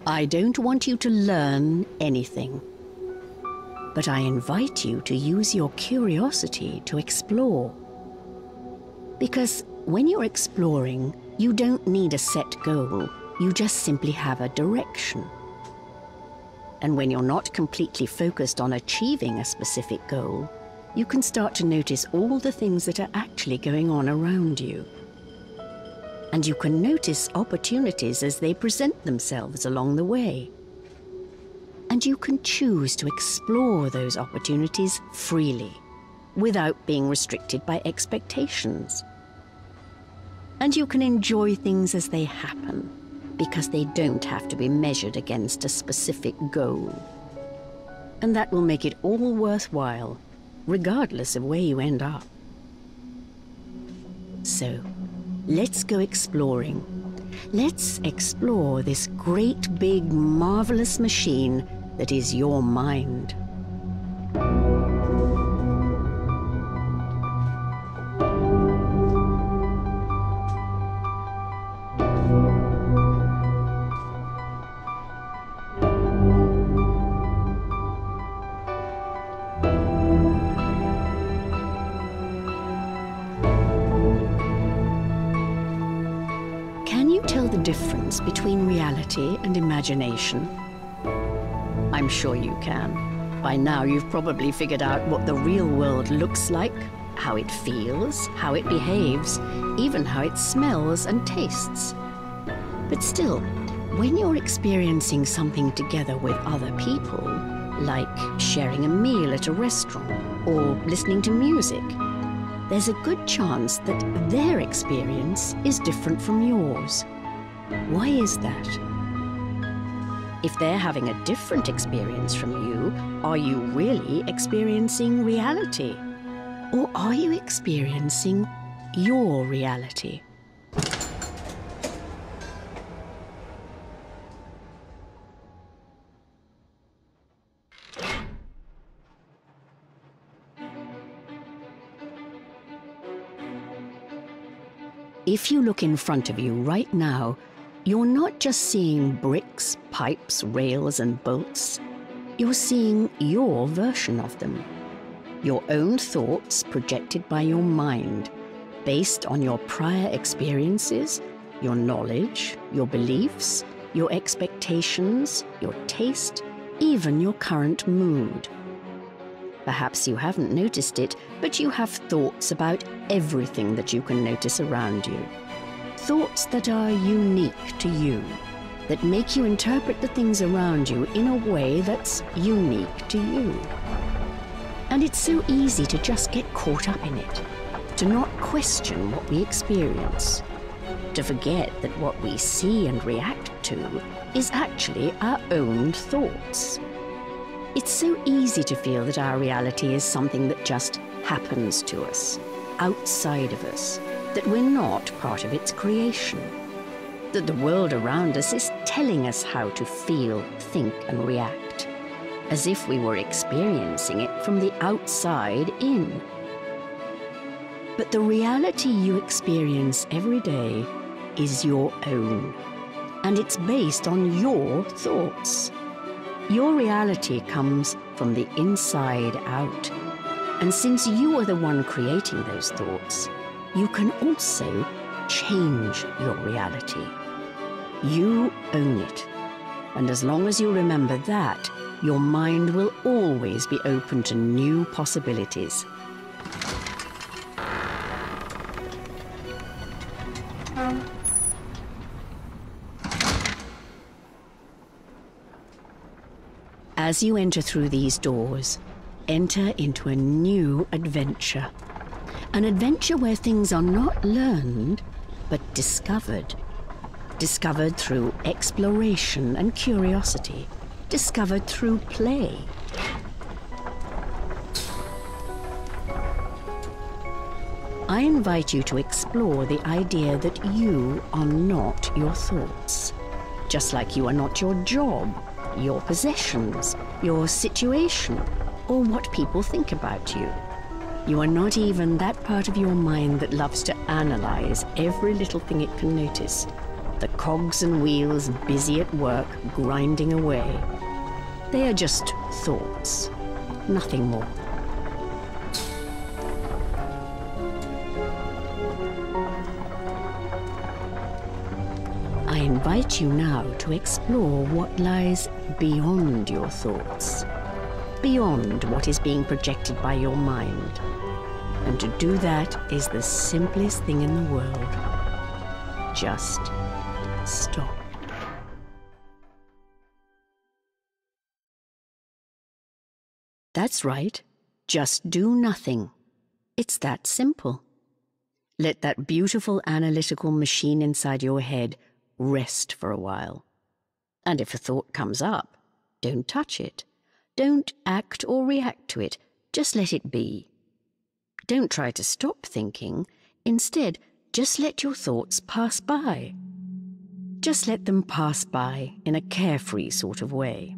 I don't want you to learn anything, but I invite you to use your curiosity to explore. Because when you're exploring, you don't need a set goal, you just simply have a direction. And when you're not completely focused on achieving a specific goal, you can start to notice all the things that are actually going on around you. And you can notice opportunities as they present themselves along the way. And you can choose to explore those opportunities freely, without being restricted by expectations. And you can enjoy things as they happen, because they don't have to be measured against a specific goal. And that will make it all worthwhile, regardless of where you end up. So, let's go exploring. Let's explore this great, big, marvelous machine that is your mind. Can you tell the difference between reality and imagination? I'm sure you can. By now you've probably figured out what the real world looks like, how it feels, how it behaves, even how it smells and tastes. But still, when you're experiencing something together with other people, like sharing a meal at a restaurant or listening to music, there's a good chance that their experience is different from yours. Why is that? If they're having a different experience from you, are you really experiencing reality? Or are you experiencing your reality? If you look in front of you right now, you're not just seeing bricks, pipes, rails, and bolts. You're seeing your version of them. Your own thoughts projected by your mind, based on your prior experiences, your knowledge, your beliefs, your expectations, your taste, even your current mood. Perhaps you haven't noticed it, but you have thoughts about everything that you can notice around you. Thoughts that are unique to you, that make you interpret the things around you in a way that's unique to you. And it's so easy to just get caught up in it, to not question what we experience, to forget that what we see and react to is actually our own thoughts. It's so easy to feel that our reality is something that just happens to us, outside of us, that we're not part of its creation, that the world around us is telling us how to feel, think, and react, as if we were experiencing it from the outside in. But the reality you experience every day is your own, and it's based on your thoughts. Your reality comes from the inside out, and since you are the one creating those thoughts, you can also change your reality. You own it, and as long as you remember that, your mind will always be open to new possibilities. As you enter through these doors, enter into a new adventure. An adventure where things are not learned, but discovered. Discovered through exploration and curiosity. Discovered through play. I invite you to explore the idea that you are not your thoughts. Just like you are not your job, your possessions, your situation, or what people think about you. You are not even that part of your mind that loves to analyze every little thing it can notice. the cogs and wheels busy at work, grinding away. They are just thoughts, nothing more. I invite you now to explore what lies beyond your thoughts, beyond what is being projected by your mind. And to do that is the simplest thing in the world. Just stop. That's right. Just do nothing. It's that simple. Let that beautiful analytical machine inside your head rest for a while. And if a thought comes up, don't touch it. Don't act or react to it. Just let it be. Don't try to stop thinking. Instead, just let your thoughts pass by. Just let them pass by in a carefree sort of way.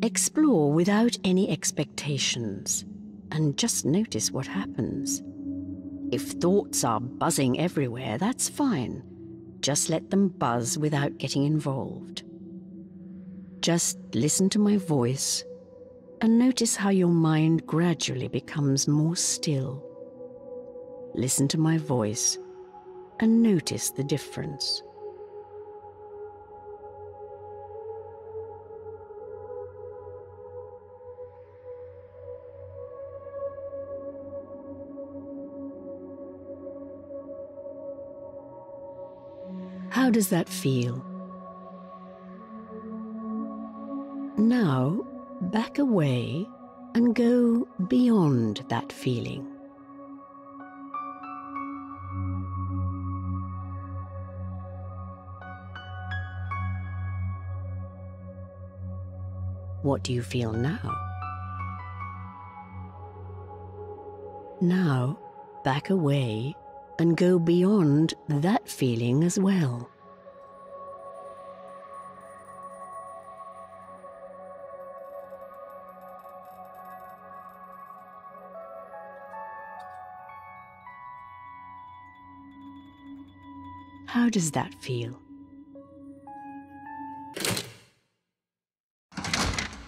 Explore without any expectations, and just notice what happens. If thoughts are buzzing everywhere, that's fine. Just let them buzz without getting involved. Just listen to my voice and notice how your mind gradually becomes more still. Listen to my voice and notice the difference. How does that feel? Now, back away and go beyond that feeling. What do you feel now? Now, back away and go beyond that feeling as well. How does that feel?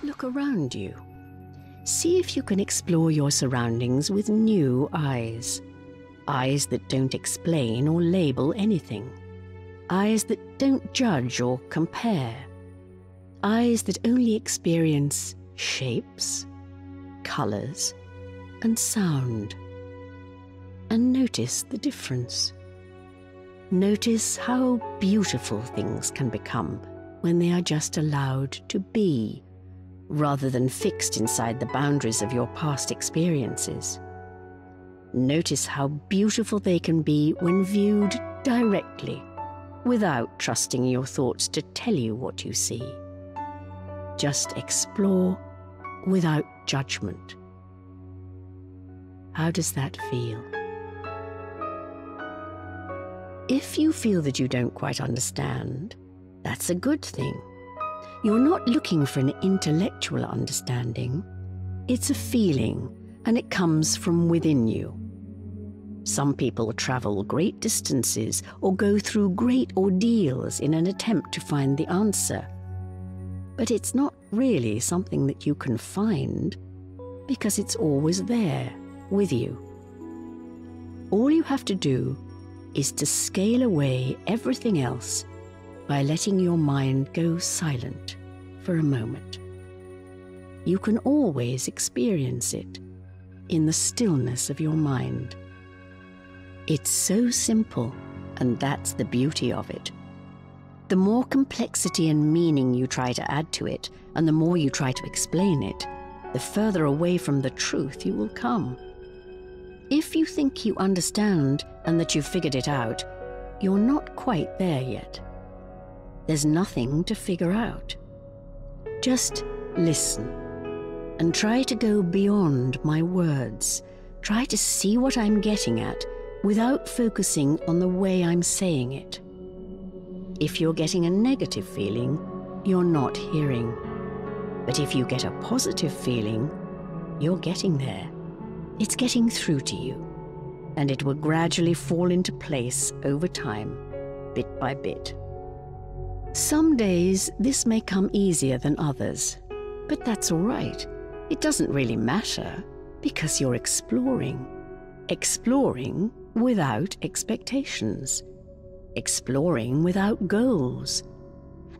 Look around you. See if you can explore your surroundings with new eyes. Eyes that don't explain or label anything. Eyes that don't judge or compare. Eyes that only experience shapes, colors, and sound. And notice the difference. Notice how beautiful things can become when they are just allowed to be, rather than fixed inside the boundaries of your past experiences. Notice how beautiful they can be when viewed directly, without trusting your thoughts to tell you what you see. Just explore without judgment. How does that feel? If you feel that you don't quite understand, that's a good thing. You're not looking for an intellectual understanding. It's a feeling, and it comes from within you. Some people travel great distances or go through great ordeals in an attempt to find the answer. But it's not really something that you can find, because it's always there, with you. All you have to do is to scale away everything else by letting your mind go silent for a moment. You can always experience it in the stillness of your mind. It's so simple, and that's the beauty of it. The more complexity and meaning you try to add to it, and the more you try to explain it, the further away from the truth you will come. If you think you understand and that you've figured it out, you're not quite there yet. There's nothing to figure out. Just listen and try to go beyond my words. Try to see what I'm getting at without focusing on the way I'm saying it. If you're getting a negative feeling, you're not hearing. But if you get a positive feeling, you're getting there. It's getting through to you, and it will gradually fall into place over time. bit by bit. Some days this may come easier than others, but that's all right. It doesn't really matter because you're exploring. Exploring without expectations. Exploring without goals.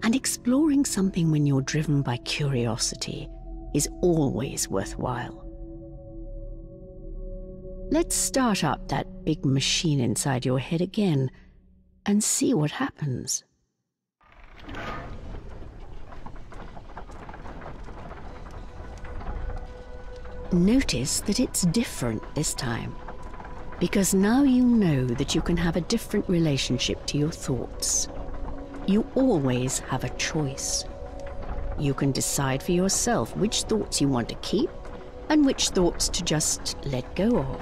And exploring something when you're driven by curiosity is always worthwhile. Let's start up that big machine inside your head again and see what happens. Notice that it's different this time, because now you know that you can have a different relationship to your thoughts. You always have a choice. You can decide for yourself which thoughts you want to keep and which thoughts to just let go of.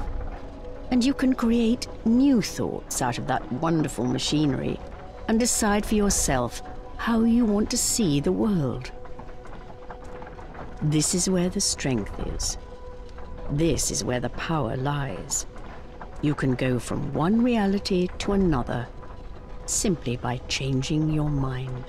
And you can create new thoughts out of that wonderful machinery and decide for yourself how you want to see the world. This is where the strength is. This is where the power lies. You can go from one reality to another simply by changing your mind.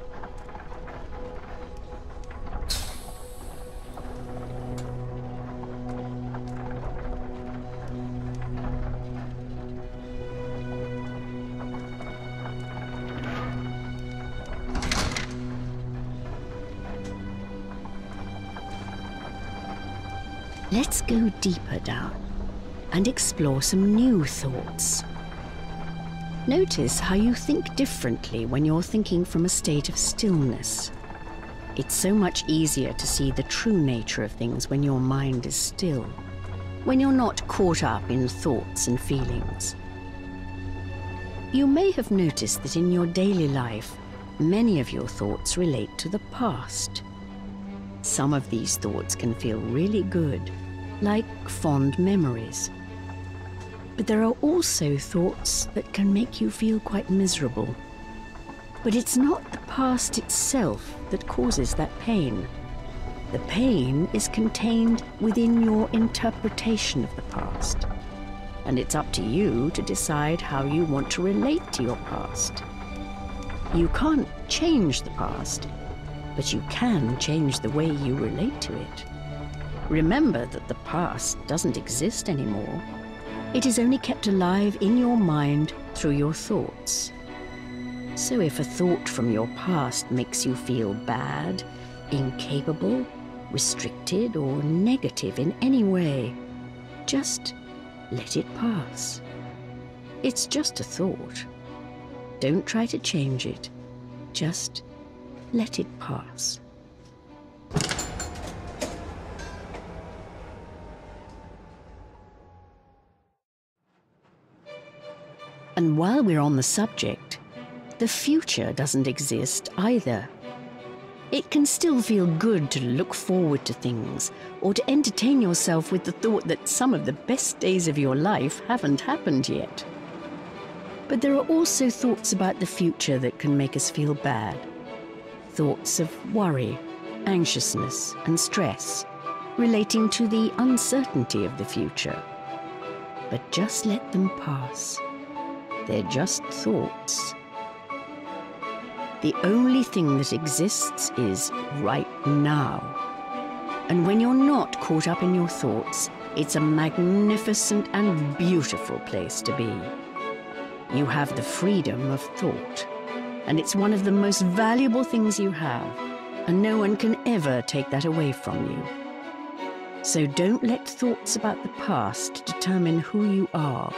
Let's go deeper down and explore some new thoughts. Notice how you think differently when you're thinking from a state of stillness. It's so much easier to see the true nature of things when your mind is still, when you're not caught up in thoughts and feelings. You may have noticed that in your daily life, many of your thoughts relate to the past. Some of these thoughts can feel really good, like fond memories. But there are also thoughts that can make you feel quite miserable. But it's not the past itself that causes that pain. The pain is contained within your interpretation of the past. And it's up to you to decide how you want to relate to your past. You can't change the past, but you can change the way you relate to it. Remember that the past doesn't exist anymore. It is only kept alive in your mind through your thoughts. So if a thought from your past makes you feel bad, incapable, restricted, or negative in any way, just let it pass. It's just a thought. Don't try to change it. Just let it pass. And while we're on the subject, the future doesn't exist either. It can still feel good to look forward to things or to entertain yourself with the thought that some of the best days of your life haven't happened yet. But there are also thoughts about the future that can make us feel bad. Thoughts of worry, anxiousness, and stress relating to the uncertainty of the future. But just let them pass. They're just thoughts. The only thing that exists is right now. And when you're not caught up in your thoughts, it's a magnificent and beautiful place to be. You have the freedom of thought, and it's one of the most valuable things you have, and no one can ever take that away from you. So don't let thoughts about the past determine who you are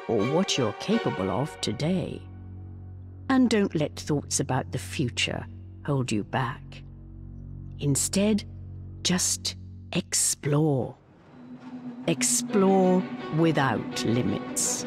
or what you're capable of today. And don't let thoughts about the future hold you back. Instead, just explore. Explore without limits.